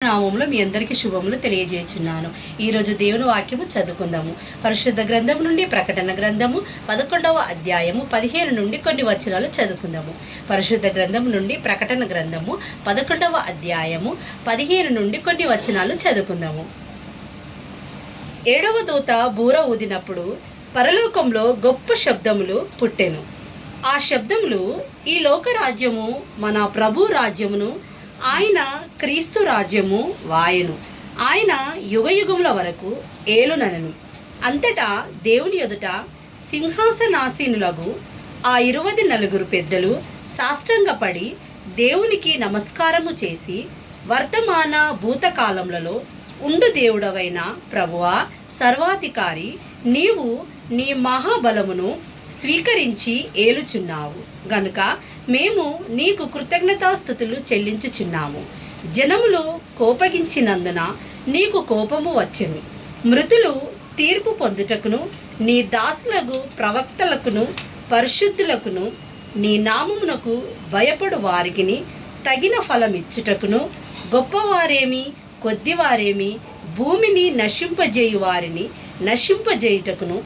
నామములో మీ అందరికీ శుభములు తెలియజేస్తున్నాను. ఈరోజు దేవుని వాక్యము చదువుకుందాము. పరిశుద్ధ గ్రంథం నుండి ప్రకటన గ్రంథము 11వ అధ్యాయము 15 నుండి కొన్ని వచనాలు చదువుకుందాము. పరిశుద్ధ గ్రంథం నుండి ప్రకటన గ్రంథము 11వ అధ్యాయము 15 నుండి కొన్ని వచనాలు చదువుకుందాము. 7వ దూత బూర ఊదినప్పుడు పరలోకంలో గొప్ప శబ్దములు పుట్టెను. ఆ శబ్దములు, ఈ లోక రాజ్యము మన ప్రభు రాజ్యమును, ఆయన క్రీస్తు రాజ్యము వాయను, ఆయన యుగయుగముల వరకు ఏలుననను. అంతటా దేవుని ఎదుట సింహాసనాసీనులగు ఆ 24 పెద్దలు సాష్టాంగపడి దేవునికి నమస్కారము చేసి, వర్తమాన భూతకాలములలో ఉండు దేవుడవైన ప్రభువా, సర్వాధికారి, నీవు నీ మహాబలమును స్వీకరించి ఏలుచున్నావు గనుక మేము నీకు కృతజ్ఞతాస్తుతులు చెల్లించుచున్నాము. జనములు కోపగించినందున నీకు కోపము వచ్చెను. మృతులు తీర్పు పొందుటకును, నీ దాసులకు ప్రవక్తలకును పరిశుద్ధులకును, నీ నామమునకు భయపడు వారికి తగిన ఫలమిచ్చుటకును, గొప్పవారేమి కొద్దివారేమి, భూమిని నశింపజేయు వారిని నశింపజేయుటకును